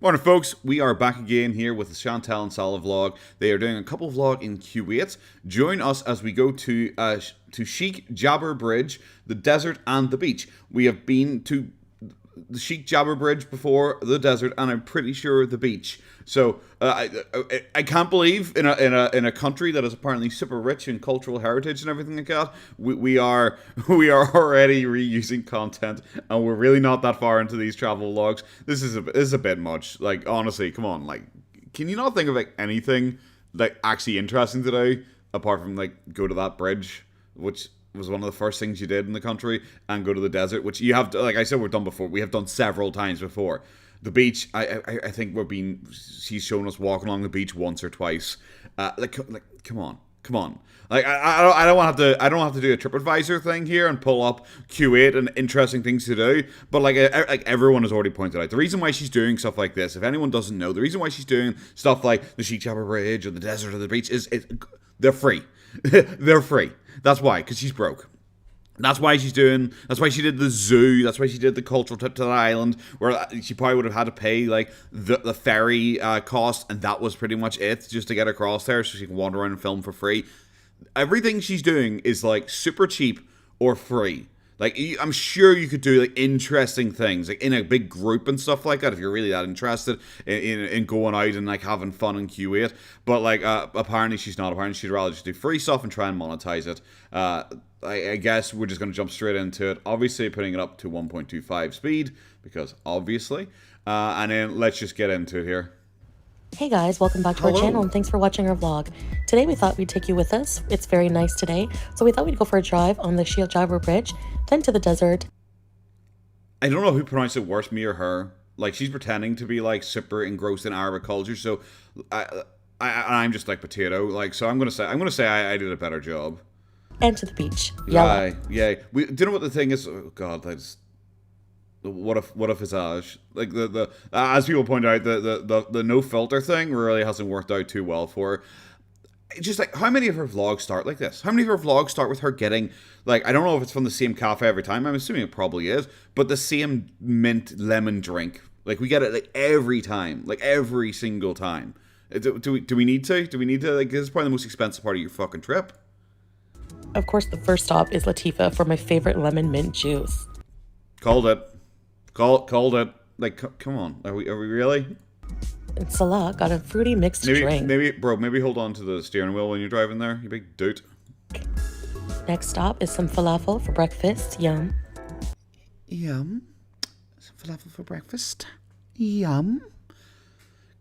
Morning, folks. We are back again here with the Chantal and Salah vlog. They are doing a couple vlog in Kuwait. Join us as we go to Sheikh Jaber Bridge, the desert and the beach. We have been to the Sheikh Jaber Bridge before, the desert, and I'm pretty sure the beach. So I can't believe in a country that is apparently super rich in cultural heritage and everything like that, we are already reusing content, and we're really not that far into these travel vlogs. This is a bit much. Like, honestly, come on. Like, can you not think of like anything like actually interesting to do apart from like go to that bridge, which was one of the first things you did in the country, and go to the desert, which you have to, like I said, we've done before. We have done several times before. The beach, I think she's shown us walking along the beach once or twice. Come on. Like, I don't have to do a TripAdvisor thing here and pull up Kuwait and interesting things to do. But like everyone has already pointed out, the reason why she's doing stuff like this, if anyone doesn't know, the reason why she's doing stuff like the Sheikh Jaber Bridge or the desert or the beach is they're free. They're free. That's why, because she's broke. That's why she did the zoo. That's why she did the cultural trip to the island, where she probably would have had to pay like the ferry cost, and that was pretty much it, just to get across there so she can wander around and film for free. Everything she's doing is like super cheap or free. Like, I'm sure you could do like interesting things like in a big group and stuff like that if you're really that interested in going out and like having fun in Kuwait. But like apparently she's not. Apparently she'd rather just do free stuff and try and monetize it. I guess we're just going to jump straight into it. Obviously putting it up to 1.25 speed because obviously. And then let's just get into it here. Hey guys, welcome back to our channel and thanks for watching our vlog. Today we thought we'd take you with us. It's very nice today, so we thought we'd go for a drive on the Sheikh Jaber Bridge, then to the desert. I don't know who pronounced it worse, me or her. Like, she's pretending to be like super engrossed in Arabic culture, so I'm just like potato. Like, so I'm gonna say I did a better job. And to the beach. Yalla. Yeah. Do you know what the thing is? Oh God, that's. What if visage, like the as people point out, the no filter thing really hasn't worked out too well for her. Just like, how many of her vlogs start like this? How many of her vlogs start with her getting, like, I don't know if it's from the same cafe every time, I'm assuming it probably is, but the same mint lemon drink, like we get it like every time, like every single time. Do we need to like, this is probably the most expensive part of your fucking trip. Of course, the first stop is Latifa for my favorite lemon mint juice. Called it. Like, come on. Are we really? And Salah got a fruity mixed drink. Maybe hold on to the steering wheel when you're driving there, you big doot. Next stop is some falafel for breakfast. Yum. Some falafel for breakfast. Yum.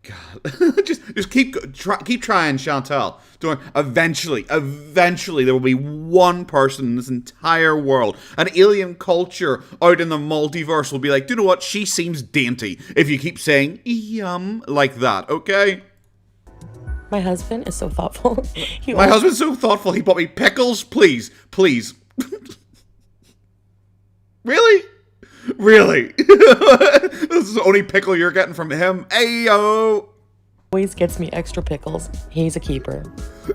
God, just keep trying, Chantal. Don't worry. Eventually, there will be one person in this entire world, an alien culture out in the multiverse, will be like, do you know what? She seems dainty. If you keep saying yum like that, okay? My husband is so thoughtful. My husband's so thoughtful. He bought me pickles. Please. Really? This is the only pickle you're getting from him. Ayo! Always gets me extra pickles. He's a keeper.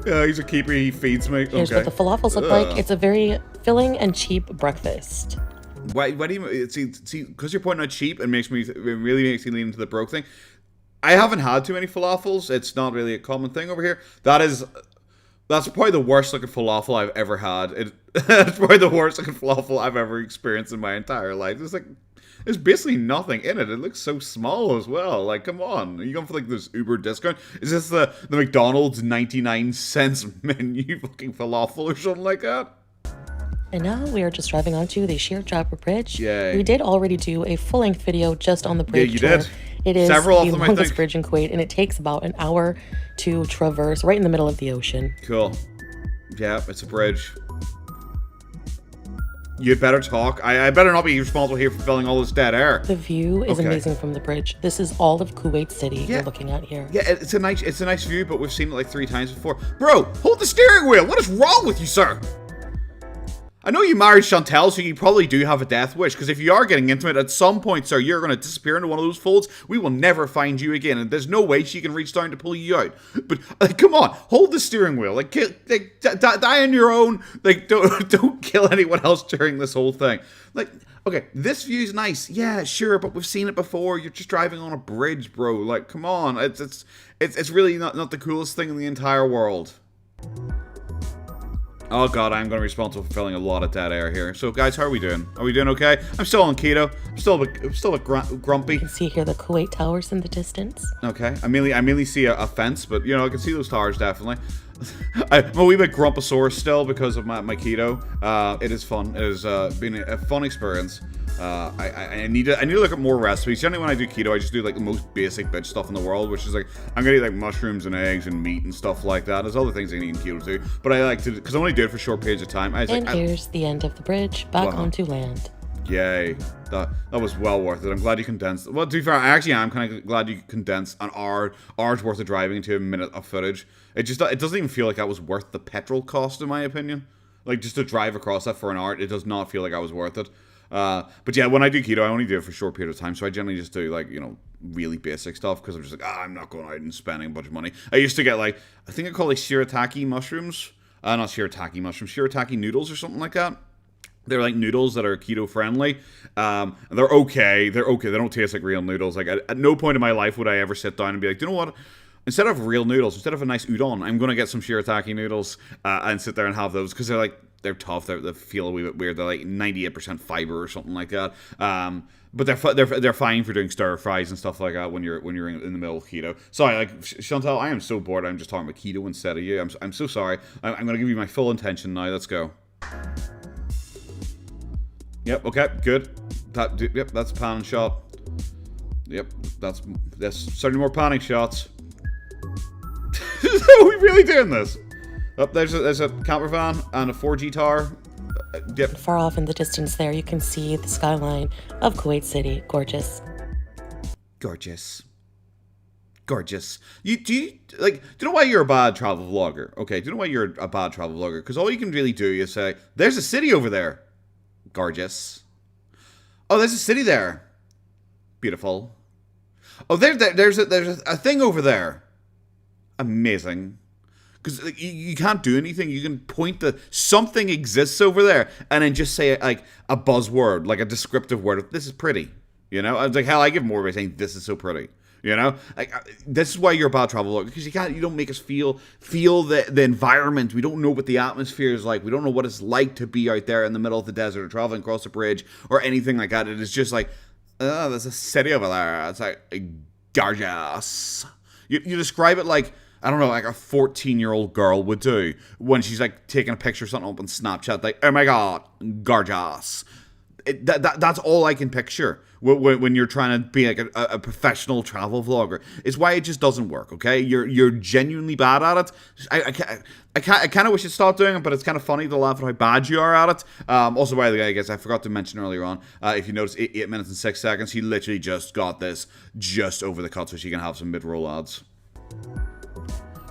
Yeah, he's a keeper. He feeds me. Here's what the falafels look like. It's a very filling and cheap breakfast. Why do you see? Because you're pointing out cheap, and it really makes me lean into the broke thing. I haven't had too many falafels. It's not really a common thing over here. That's probably the worst looking falafel I've ever had. It's probably the worst looking falafel I've ever experienced in my entire life. There's basically nothing in it. It looks so small as well. Like, come on. Are you going for like this Uber discount? Is this the McDonald's 99 cents menu fucking falafel or something like that? And now we are just driving onto the Sheikh Jaber Bridge. Yay. We did already do a full-length video just on the bridge. Yeah, you did. It is several the of them, longest bridge in Kuwait, and it takes about an hour to traverse right in the middle of the ocean. Cool. Yeah, it's a bridge. You'd better talk. I better not be responsible here for filling all this dead air. The view is amazing from the bridge. This is all of Kuwait City you're looking at here. Yeah, it's a nice view, but we've seen it like 3 times before. Bro, hold the steering wheel. What is wrong with you, sir? I know you married Chantal, so you probably do have a death wish, because if you are getting intimate at some point, sir, you're going to disappear into one of those folds. We will never find you again, and there's no way she can reach down to pull you out. But, come on, hold the steering wheel. Like, die on your own. Like, don't kill anyone else during this whole thing. Like, Okay, this view's nice. Yeah, sure, but we've seen it before. You're just driving on a bridge, bro. Like, come on. It's really not the coolest thing in the entire world. Oh god, I'm going to be responsible for filling a lot of dead air here. So guys, how are we doing? Are we doing okay? I'm still on keto. I'm still a grumpy. You can see here the Kuwait towers in the distance. Okay, I mainly see a fence, but you know, I can see those towers definitely. I'm a wee bit grumposaurus still because of my keto. It is fun. It has been a fun experience. I need to look at more recipes. Generally, when I do keto, I just do like the most basic bitch stuff in the world, which is like I'm gonna eat like mushrooms and eggs and meat and stuff like that. There's other things I can eat in keto too, but I like to because I only do it for short periods of time. Here's the end of the bridge, back onto land. Yay. That was well worth it. I'm glad you condensed. Well, to be fair, I actually am kind of glad you condensed an hour's worth of driving into a minute of footage. It doesn't even feel like that was worth the petrol cost, in my opinion. Like, just to drive across that for an hour, it does not feel like I was worth it. But yeah, when I do keto, I only do it for a short period of time, so I generally just do, like, you know, really basic stuff, because I'm just like, I'm not going out and spending a bunch of money. I used to get, like, I think I call like shirataki mushrooms. Not shirataki mushrooms, shirataki noodles or something like that. They're like noodles that are keto friendly. They're okay. They're okay. They don't taste like real noodles. Like at no point in my life would I ever sit down and be like, do you know what? Instead of real noodles, instead of a nice udon, I'm gonna get some shirataki noodles and sit there and have those because they're tough. They feel a wee bit weird. They're like 98% fiber or something like that. But they're fine for doing stir fries and stuff like that when you're in the middle of keto. Sorry, like Chantal, I am so bored. I'm just talking about keto instead of you. I'm so sorry. I'm gonna give you my full attention now. Let's go. Yep, okay, good. Yep, that's a panning shot. Yep, that's certainly more panning shots. Are we really doing this? Oh, there's a camper van and a 4G tower. Yep. Far off in the distance there, you can see the skyline of Kuwait City. Gorgeous. Gorgeous. Gorgeous. Do you know why you're a bad travel vlogger? Okay, do you know why you're a bad travel vlogger? Because all you can really do is say, there's a city over there. Gorgeous. Oh, there's a city there. Beautiful. Oh, there's a thing over there. Amazing. Because like, you can't do anything. You can point to something exists over there, and then just say like a buzzword, like a descriptive word. This is pretty. You know, I was like, hell, I give more by saying this is so pretty. You know, like this is why you're a bad travel vlogger, because you don't make us feel the environment. We don't know what the atmosphere is like. We don't know what it's like to be out there in the middle of the desert or traveling across a bridge or anything like that. It is just like, oh, there's a city over there. It's like gorgeous. You describe it like, I don't know, like a 14-year-old girl would do when she's like taking a picture of something up on Snapchat, like, oh my god, gorgeous. That's all I can picture when you're trying to be like a professional travel vlogger. It's why it just doesn't work. Okay, you're genuinely bad at it. I kind of wish you'd stop doing it, but it's kind of funny to laugh at how bad you are at it. Also, by the way, I guess I forgot to mention earlier on, if you notice, 8 minutes and 6 seconds, he literally just got this just over the cut so she can have some mid-roll ads.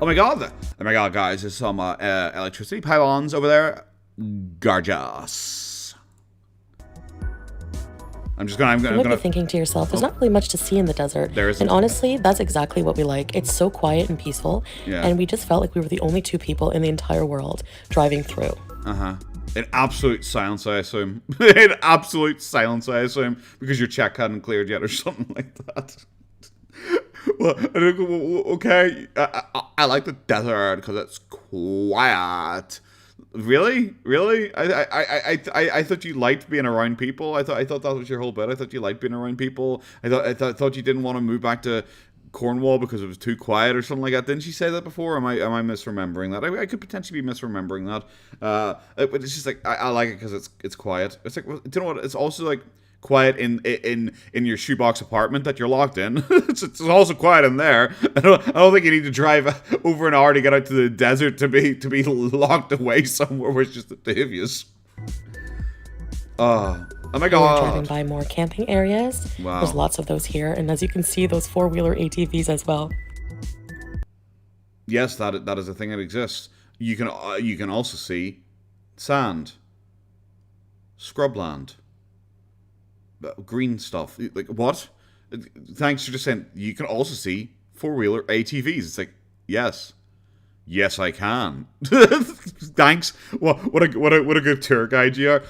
Oh my god, guys, there's some electricity pylons over there. Gorgeous. You might be thinking to yourself, there's not really much to see in the desert. There isn't. And honestly, that's exactly what we like. It's so quiet and peaceful. Yeah. And we just felt like we were the only 2 people in the entire world driving through. In absolute silence, I assume. In absolute silence, I assume. Because your check hadn't cleared yet or something like that. Well, okay. I like the desert because it's quiet. Really? I thought you liked being around people. I thought that was your whole bit. I thought you liked being around people. I thought you didn't want to move back to Cornwall because it was too quiet or something like that. Didn't she say that before? Or am I misremembering that? I could potentially be misremembering that. But it's just like I like it because it's quiet. It's like, do you know what? It's also like quiet in your shoebox apartment that you're locked in. It's also quiet in there. I don't think you need to drive over an hour to get out to the desert to be locked away somewhere where it's just the two of you. Oh my god. We're driving by more camping areas. Wow. There's lots of those here, and as you can see, those 4-wheeler ATVs as well. Yes, that is a thing that exists. You can also see sand, scrubland, green stuff. Like, what? Thanks for just saying. You can also see 4-wheeler ATVs. It's like, yes, Yes, I can. Thanks. Well, what a good tour guide you are.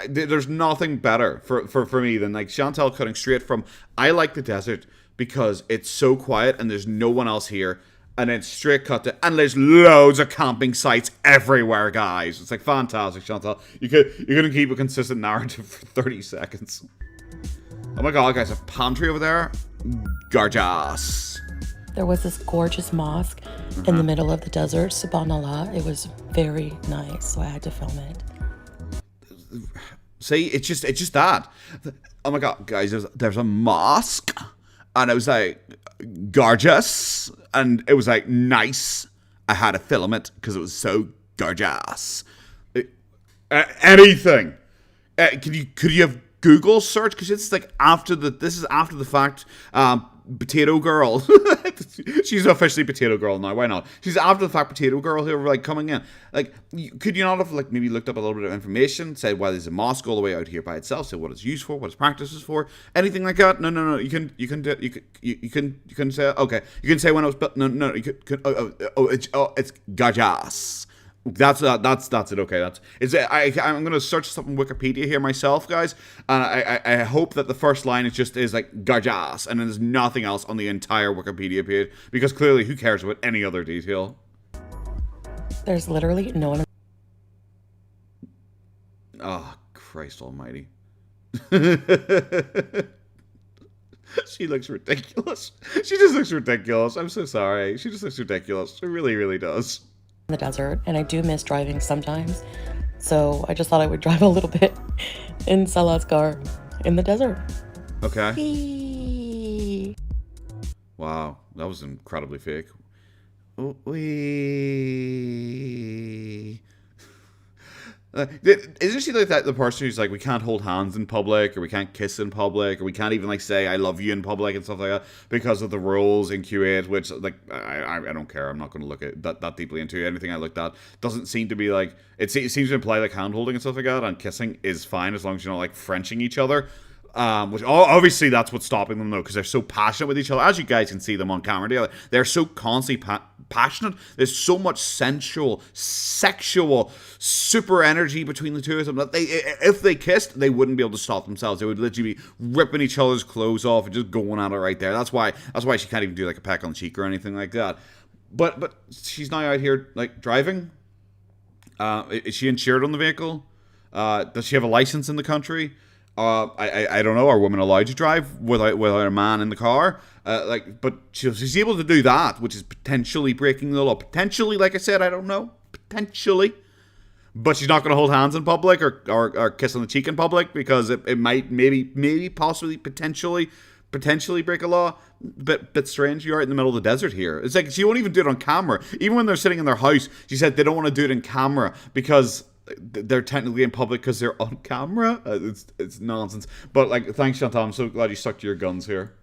There's nothing better for me than like Chantal cutting straight from I like the desert because it's so quiet and there's no one else here. And then straight cut to, and there's loads of camping sites everywhere, guys. It's like fantastic, Chantal. You're gonna keep a consistent narrative for 30 seconds. Oh my god, guys, a palm tree over there. Gorgeous. There was this gorgeous mosque in the middle of the desert, subhanallah. It was very nice, so I had to film it. See, it's just that. Oh my god, guys, there's a mosque, and it was like gorgeous, and it was like nice. I had to film it because it was so gorgeous. Anything. Could you have Google search? Because it's like this is after the fact. Potato girl. She's officially potato girl now. Why not? She's after the fact potato girl who were like coming in. Like, could you not have like maybe looked up a little bit of information, said why there's a mosque all the way out here by itself, say what it's used for, what its practice is for, anything like that? No. You can say okay. You can say when it was built. No. You can. It's gorgeous. That's it. Okay, I'm gonna search something Wikipedia here myself, guys, and I hope that the first line is like gorgeous, and then there's nothing else on the entire Wikipedia page because clearly, who cares about any other detail? There's literally no one. Oh, Christ Almighty! She looks ridiculous. She just looks ridiculous. I'm so sorry. She just looks ridiculous. She really, really does. The desert, and I do miss driving sometimes, so I just thought I would drive a little bit in Salah's car in the desert. Okay. Whee! Wow, that was incredibly fake. Wee. Isn't she like that the person who's like, we can't hold hands in public, or we can't kiss in public, or we can't even like say I love you in public and stuff like that because of the rules in Kuwait, which like I don't care. I'm not going to look at that deeply into anything I looked at. Doesn't seem to be like it seems to imply like hand holding and stuff like that, and kissing is fine as long as you're not like Frenching each other. Which obviously that's what's stopping them though, because they're so passionate with each other. As you guys can see them on camera together, they're so constantly passionate. There's so much sensual, sexual, super energy between the two of them that if they kissed, they wouldn't be able to stop themselves. They would literally be ripping each other's clothes off and just going at it right there. That's why she can't even do like a peck on the cheek or anything like that. But she's now out here like driving. Is she insured on the vehicle? Does she have a license in the country? I don't know. Are women allowed to drive without a man in the car? But she's able to do that, which is potentially breaking the law. Potentially, like I said, I don't know. Potentially, but she's not going to hold hands in public or kiss on the cheek in public because it might maybe possibly potentially break a law. Bit strange. You are in the middle of the desert here. It's like she won't even do it on camera. Even when they're sitting in their house, she said they don't want to do it in camera because they're technically in public because they're on camera. It's nonsense. But like, thanks, Chantal. I'm so glad you stuck to your guns here.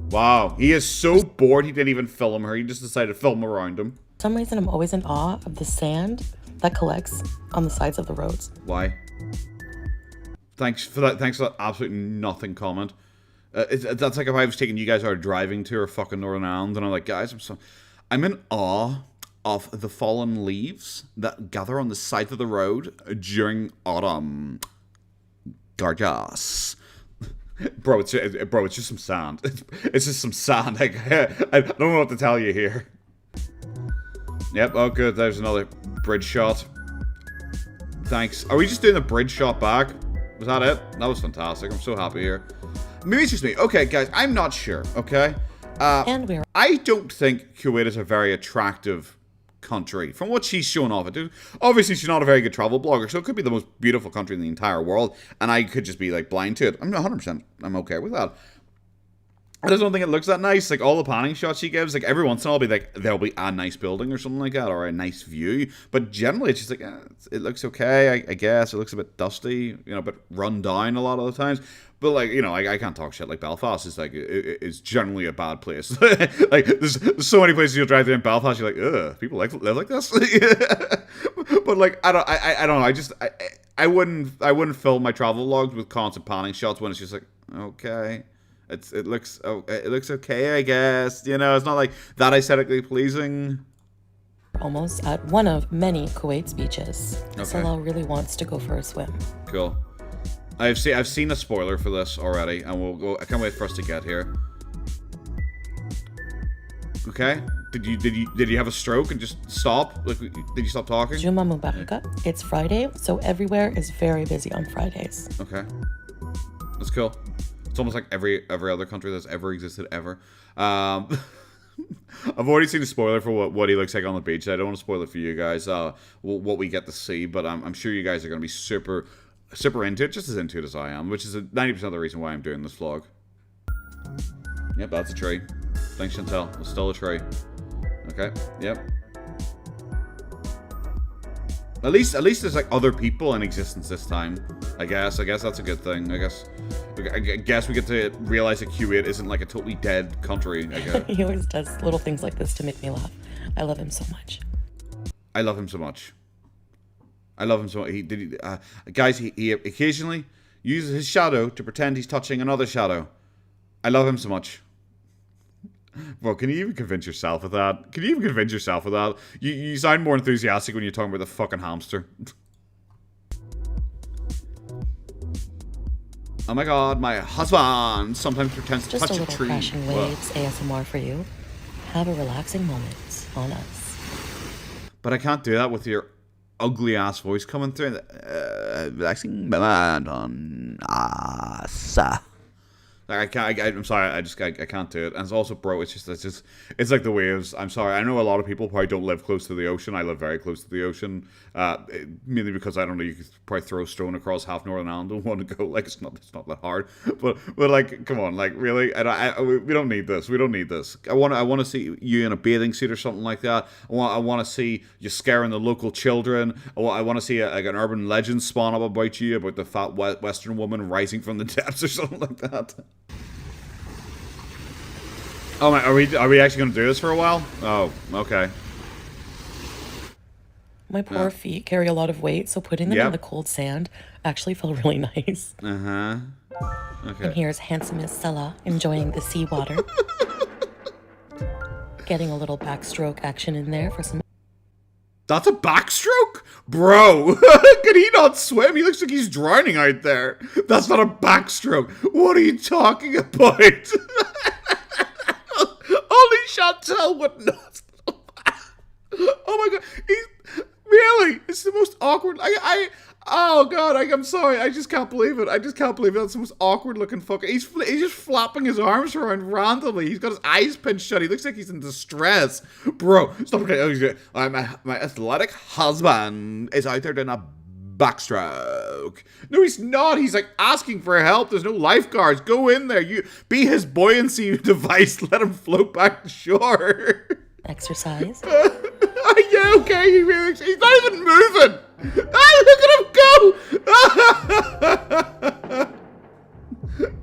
Wow, he is so bored he didn't even film her. He just decided to film around him. For some reason, I'm always in awe of the sand that collects on the sides of the roads. Why? Thanks for that. Thanks for that absolutely nothing comment. That's like if I was taking you guys out driving to a fucking Northern Ireland and I'm like, guys, I'm in awe of the fallen leaves that gather on the side of the road during autumn. Gorgeous. Bro, it's just some sand. It's just some sand. I don't know what to tell you here. Yep, oh good, there's another bridge shot. Thanks. Are we just doing the bridge shot back? Was that it? That was fantastic. I'm so happy here. Maybe it's just me. Okay, guys, I'm not sure, okay? I don't think Kuwait is a very attractive country from what she's shown off it. Obviously she's not a very good travel blogger, so it could be the most beautiful country in the entire world and I could just be like blind to it. I'm 100% I'm okay with that. I just don't think it looks that nice. Like all the panning shots she gives, like every once in a while I'll be like there'll be a nice building or something like that or a nice view, but generally it's just like it looks okay. I guess it looks a bit dusty, a bit run down a lot of the times. But like, I can't talk shit. Like Belfast is like it's generally a bad place. Like there's so many places you'll drive through in Belfast. You're like, ugh, people live like this. But like I don't know. I wouldn't film my travel vlogs with constant panning shots when it's just like okay. It looks okay, I guess. You know, it's not like that aesthetically pleasing. Almost at one of many Kuwait's beaches. Okay. Salah really wants to go for a swim. Cool. I've seen a spoiler for this already, and we'll go. I can't wait for us to get here. Okay. Did you have a stroke and just stop? Like, did you stop talking? Juma Mubaraka. It's Friday, so everywhere is very busy on Fridays. Okay. That's cool. It's almost like every other country that's ever existed ever. I've already seen a spoiler for what he looks like on the beach. I don't want to spoil it for you guys. What we get to see, but I'm sure you guys are going to be super into it, just as into it as I am, which is 90% of the reason why I'm doing this vlog. Yep, that's a tree. Thanks, Chantel. It's still a tree. Okay. Yep. At least there's like other people in existence this time. I guess that's a good thing. I guess we get to realize that Kuwait isn't like a totally dead country. I guess. He always does little things like this to make me laugh. I love him so much. I love him so much. Guys, he occasionally uses his shadow to pretend he's touching another shadow. I love him so much. Bro, can you even convince yourself of that? You sound more enthusiastic when you're talking about the fucking hamster. Oh my god, my husband sometimes pretends to touch a tree. Just a little crashing waves ASMR for you. Have a relaxing moment on us. But I can't do that with your ugly ass voice coming through. Relaxing moment on us. Like, I'm sorry, I can't do it. And it's also, bro, it's like the waves. I'm sorry, I know a lot of people probably don't live close to the ocean. I live very close to the ocean, mainly because I don't know, you could probably throw a stone across half Northern Ireland and want to go. Like, it's not that hard. But like, come on, like, really, we don't need this. I want to see you in a bathing suit or something like that. I want to see you scaring the local children. I want to see an urban legend spawn up about you, about the fat Western woman rising from the depths or something like that. Oh my, are we actually going to do this for a while? Oh, okay. My poor feet carry a lot of weight, so putting them in the cold sand actually felt really nice. Uh-huh. Okay. And here's handsome Salah enjoying the seawater. Getting a little backstroke action in there for some... That's a backstroke? Bro, could he not swim? He looks like he's drowning out there. That's not a backstroke. What are you talking about? Only Chantel would not. Oh my god. Really? It's the most awkward. Oh god, I'm sorry. I just can't believe it. That's the most awkward looking fucker. He's just flapping his arms around randomly. He's got his eyes pinched shut. He looks like he's in distress. Bro, stop. My athletic husband is out there doing a backstroke. No, he's not. He's like asking for help. There's no lifeguards. Go in there. You be his buoyancy device. Let him float back to shore. Exercise. Yeah, okay. He's not even moving. Look at him go!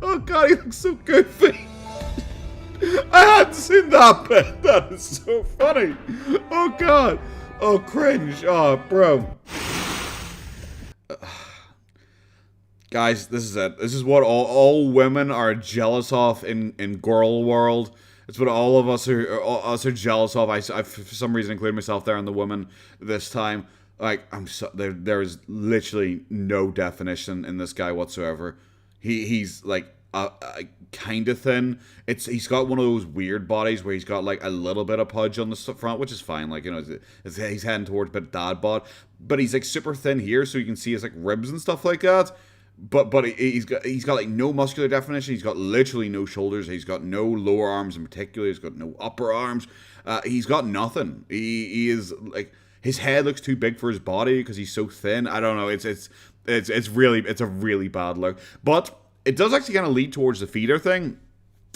Oh god, he looks so goofy. I hadn't seen that bit. That is so funny. Oh god. Oh, cringe. Oh, bro. Guys, this is it. This is what all women are jealous of in girl world. It's what all of us are jealous of. I for some reason included myself there in the women this time. Like, there is literally no definition in this guy whatsoever. He's like kind of thin. He's got one of those weird bodies where he's got like a little bit of pudge on the front, which is fine. Like, you know, he's heading towards a bit of dad bod, but he's like super thin here, so you can see his like ribs and stuff like that. But he's got like no muscular definition. He's got literally no shoulders. He's got no lower arms in particular. He's got no upper arms. He's got nothing. He is like, his head looks too big for his body because he's so thin. I don't know. It's a really bad look. But it does actually kind of lead towards the feeder thing.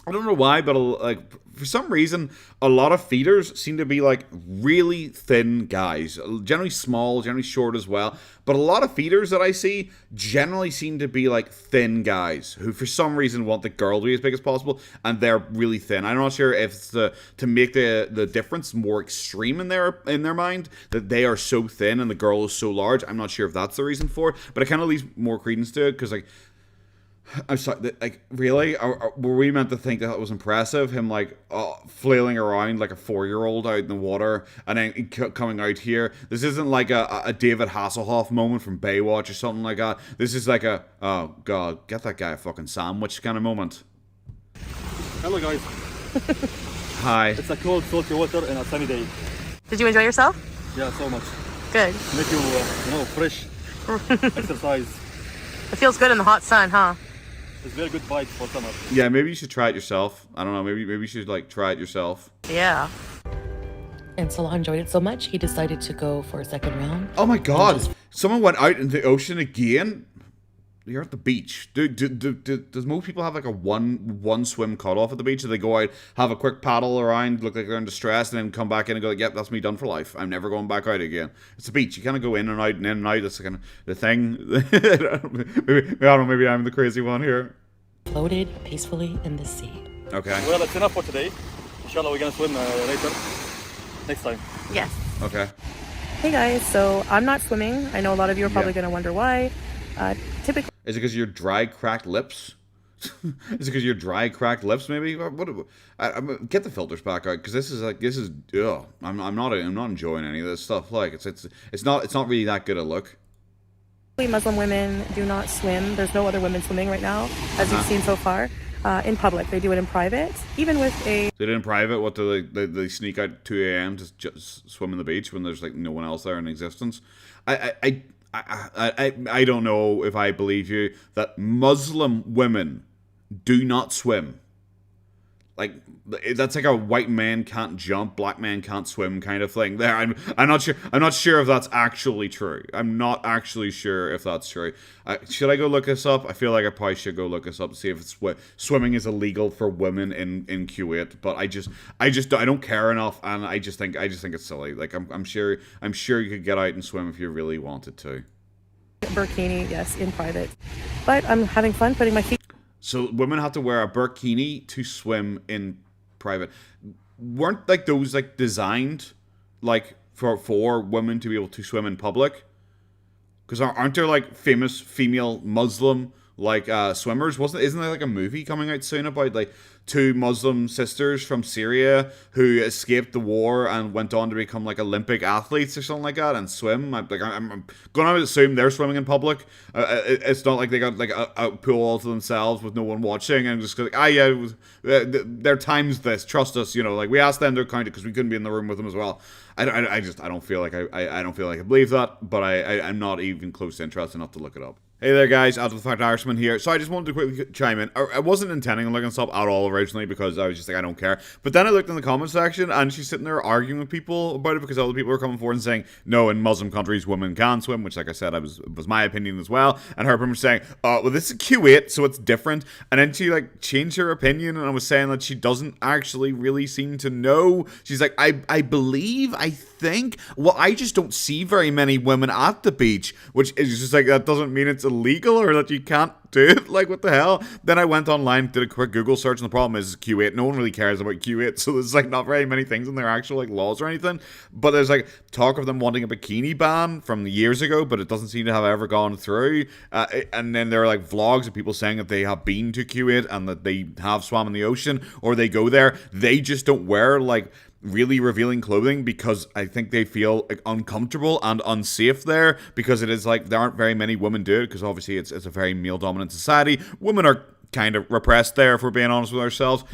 I don't know why, but like for some reason, a lot of feeders seem to be like really thin guys. Generally small, generally short as well. But a lot of feeders that I see generally seem to be like thin guys who for some reason want the girl to be as big as possible, and they're really thin. I'm not sure if it's to make the difference more extreme in their mind, that they are so thin and the girl is so large. I'm not sure if that's the reason for it, but it kind of leaves more credence to it, because like, I'm sorry, like, really? Were we meant to think that was impressive? Him, like, flailing around like a 4-year-old out in the water, and then coming out here. This isn't like a David Hasselhoff moment from Baywatch or something like that. This is like a, oh, God, get that guy a fucking sandwich kind of moment. Hello, guys. Hi. It's a cold, salty water and a sunny day. Did you enjoy yourself? Yeah, so much. Good. Make you, fresh. Exercise. It feels good in the hot sun, huh? It's very good bite for summer. Yeah, maybe you should try it yourself. I don't know, maybe you should, like, try it yourself. Yeah. And Salah enjoyed it so much, he decided to go for a second round. Oh my God! Someone went out in the ocean again? You're at the beach. Does most people have like a one swim cutoff at the beach? Do they go out, have a quick paddle around, look like they're in distress, and then come back in and go like, yep, that's me done for life. I'm never going back out again. It's the beach. You kind of go in and out and in and out. That's kind of the thing. I don't know, maybe I'm the crazy one here. Floated peacefully in the sea. Okay. Well, that's enough for today. Inshallah, we're gonna swim later. Next time. Yes. Okay. Hey guys, so I'm not swimming. I know a lot of you are probably going to wonder why. Typically, Is it because your dry, cracked lips? Is it because your dry, cracked lips? Maybe. Get the filters back out, because this is. Ugh. I'm not enjoying any of this stuff. Like it's not really that good a look. Muslim women do not swim. There's no other women swimming right now, as you've seen so far. In public, they do it in private. Even with a They do it in private. What do they sneak out at 2 a.m. to just swim in the beach when there's like no one else there in existence? I don't know if I believe you that Muslim women do not swim. Like, that's like a white man can't jump, black man can't swim kind of thing. There, I'm not sure. I'm not sure if that's actually true. I'm not actually sure if that's true. Should I go look this up? I feel like I probably should go look this up to see if it's swimming is illegal for women in Kuwait. But I don't care enough, and I just think it's silly. Like I'm sure you could get out and swim if you really wanted to. burkini, yes, in private. But I'm having fun putting my feet. So women have to wear a burkini to swim in private. Weren't like those like designed like for women to be able to swim in public? Because aren't there like famous female Muslim like swimmers? Isn't there like a movie coming out soon about like two Muslim sisters from Syria who escaped the war and went on to become like Olympic athletes or something like that and swim? I'm going to assume they're swimming in public. It's not like they got like a pool all to themselves with no one watching and just like, their time's this. Trust us, like we asked them to account it because we couldn't be in the room with them as well. I don't feel like I believe that, but I'm not even close to interested enough to look it up. Hey there guys, After the Fact Irishman here. So I just wanted to quickly chime in. I wasn't intending on looking this up at all originally because I was just like, I don't care. But then I looked in the comment section and she's sitting there arguing with people about it because other people were coming forward and saying, no, in Muslim countries women can swim, which like I said, was my opinion as well. And her was saying, well this is Kuwait, so it's different. And then she like changed her opinion and I was saying that she doesn't actually really seem to know. She's like, I think, well, I just don't see very many women at the beach, which is just like, that doesn't mean it's illegal or that you can't do it. Like, what the hell? Then I went online, did a quick Google search, and the problem is Kuwait. No one really cares about Kuwait, so there's like not very many things in their actual like laws or anything. But there's like talk of them wanting a bikini ban from years ago, but it doesn't seem to have ever gone through. And then there are like vlogs of people saying that they have been to Kuwait and that they have swam in the ocean or they go there. They just don't wear like really revealing clothing because I think they feel like uncomfortable and unsafe there because it is like there aren't very many women do it because obviously it's a very male dominant society. Women are kind of repressed there if we're being honest with ourselves.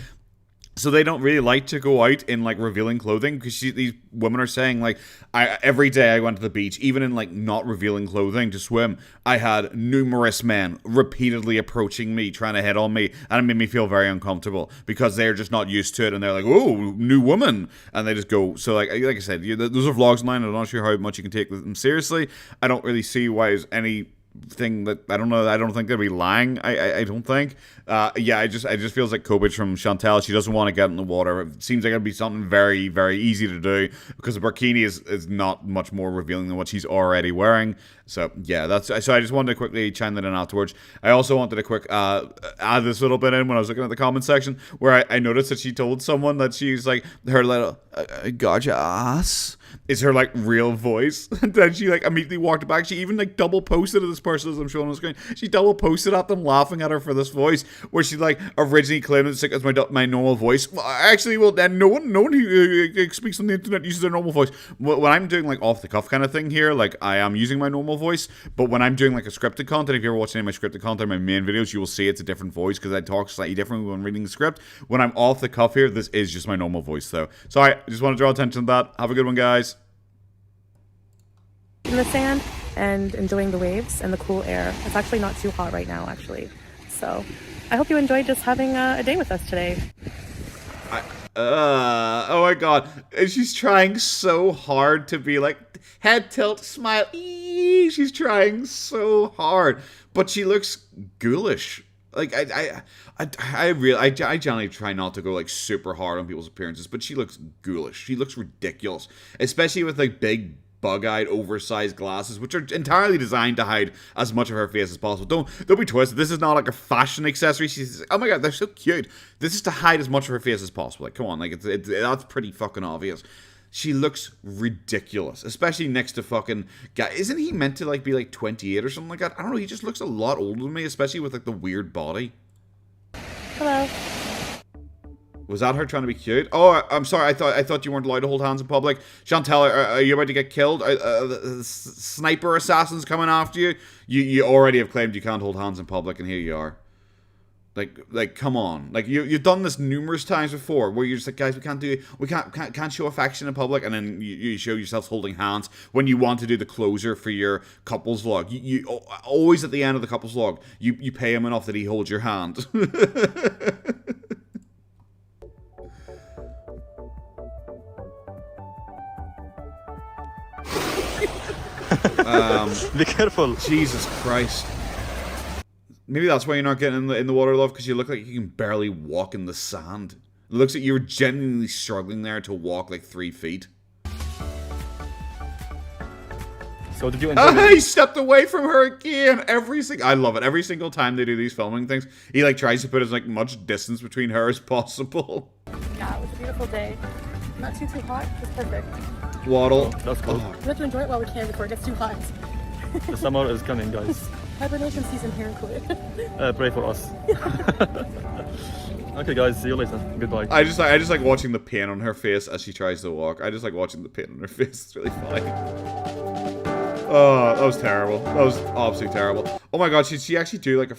So they don't really like to go out in like revealing clothing because these women are saying like every day I went to the beach, even in like not revealing clothing to swim, I had numerous men repeatedly approaching me, trying to hit on me, and it made me feel very uncomfortable because they're just not used to it and they're like, oh, new woman, and they just go. So like I said, those are vlogs online. I'm not sure how much you can take them seriously. I don't really see why there's anything that I don't know. I don't think they'd be lying. I don't think. It just feels like Kobich from Chantel. She doesn't want to get in the water. It seems like it'd be something very, very easy to do because the burkini is not much more revealing than what she's already wearing. So yeah, so I just wanted to quickly chime that in afterwards. I also wanted to quick add this little bit in when I was looking at the comment section where I noticed that she told someone that she's like her little gotcha ass. is her like real voice. And then she like immediately walked back. She even like double posted at this person as I'm showing on the screen. She double posted at them laughing at her for this voice, where she like originally claimed it's like it's my normal voice. Well, actually, well then no one who speaks on the internet uses their normal voice. When I'm doing like off the cuff kind of thing here, like I am using my normal voice, but when I'm doing like a scripted content, if you're watching any of my scripted content, my main videos, you will see it's a different voice because I talk slightly differently when reading the script. When I'm off the cuff here, this is just my normal voice though. Sorry, I just want to draw attention to that. Have a good one, guys. In the sand and enjoying the waves and the cool air. It's actually not too hot right now, actually. So I hope you enjoyed just having a day with us today. Oh my god. And she's trying so hard to be like, head tilt, smile. She's trying so hard. But she looks ghoulish. Like, I generally try not to go, like, super hard on people's appearances, but she looks ghoulish. She looks ridiculous. Especially with, like, big, bug-eyed, oversized glasses, which are entirely designed to hide as much of her face as possible. Don't be twisted. This is not, like, a fashion accessory. She's, oh my god, they're so cute. This is to hide as much of her face as possible. Like, come on, like, that's pretty fucking obvious. She looks ridiculous, especially next to fucking guy. Isn't he meant to like be like 28 or something like that? I don't know. He just looks a lot older than me, especially with like the weird body. Hello. Was that her trying to be cute? Oh, I'm sorry. I thought you weren't allowed to hold hands in public. Chantel, are you about to get killed? Sniper assassins coming after you? You already have claimed you can't hold hands in public, and here you are. Like, come on. Like, you've done this numerous times before, where you're just like, guys, we can't show affection in public, and then you show yourselves holding hands when you want to do the closer for your couples vlog. You always at the end of the couples vlog, you pay him enough that he holds your hand. Be careful. Jesus Christ. Maybe that's why you're not getting in the water, love, because you look like you can barely walk in the sand. It looks like you're genuinely struggling there to walk like 3 feet. So did you enjoy He stepped away from her again. I love it. Every single time they do these filming things, he like tries to put as like much distance between her as possible. Yeah, it was a beautiful day. Not too hot, just perfect. Waddle. That's cool. We have to enjoy it while we can before it gets too hot. The summer is coming, guys. Hibernation season here in Kuwait. Pray for us. Okay, guys. See you later. Goodbye. I just like watching the pain on her face as she tries to walk. I just like watching the pain on her face. It's really funny. Oh, that was terrible. That was absolutely terrible. Oh my god, she actually do like a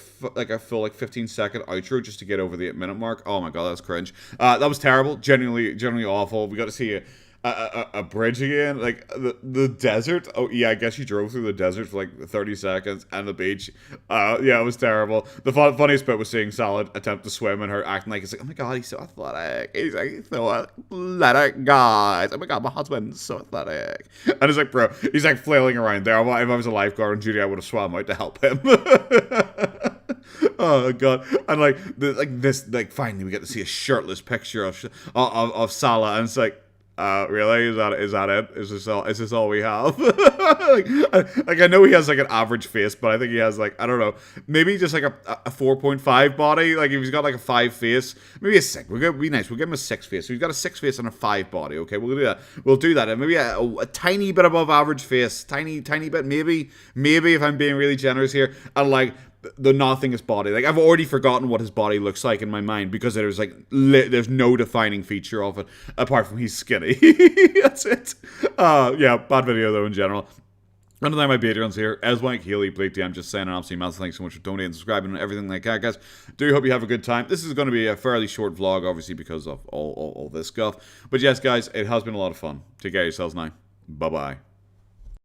full like 15-second outro just to get over the 8-minute mark? Oh my god, that's cringe. That was terrible. Genuinely awful. We got to see a bridge again, like the desert. Oh yeah, I guess you drove through the desert for like 30 seconds, and the beach. Yeah, it was terrible. The funniest bit was seeing Salah attempt to swim and her acting like it's like, oh my god, he's so athletic. He's like so athletic, guys. Oh my god, my husband's so athletic. And it's like, bro, he's like flailing around there. If I was a lifeguard on duty, I would have swam out to help him. Oh god. And like finally we get to see a shirtless picture of Salah, and it's like, really? Is that it? Is this all we have? like I know he has like an average face, but I think he has like, I don't know, maybe just like a 4.5 body. Like if he's got like a 5 face, maybe a 6. We're gonna be nice. We'll give him a 6 face. So he's got a 6 face and a 5 body. Okay, we'll do that. We'll do that. And maybe a tiny bit above average face, tiny bit. Maybe if I'm being really generous here, and like the nothingness body. Like I've already forgotten what his body looks like in my mind because there's like there's no defining feature of it apart from he's skinny. That's it. Yeah, bad video though in general. And then my Patreons here, as Mike Healy, Blake D. I'm just saying an absolute massive thanks so much for donating, subscribing, and everything like that, guys. Do hope you have a good time. This is going to be a fairly short vlog, obviously, because of all this stuff. But yes, guys, it has been a lot of fun. Take care of yourselves now. Bye-bye.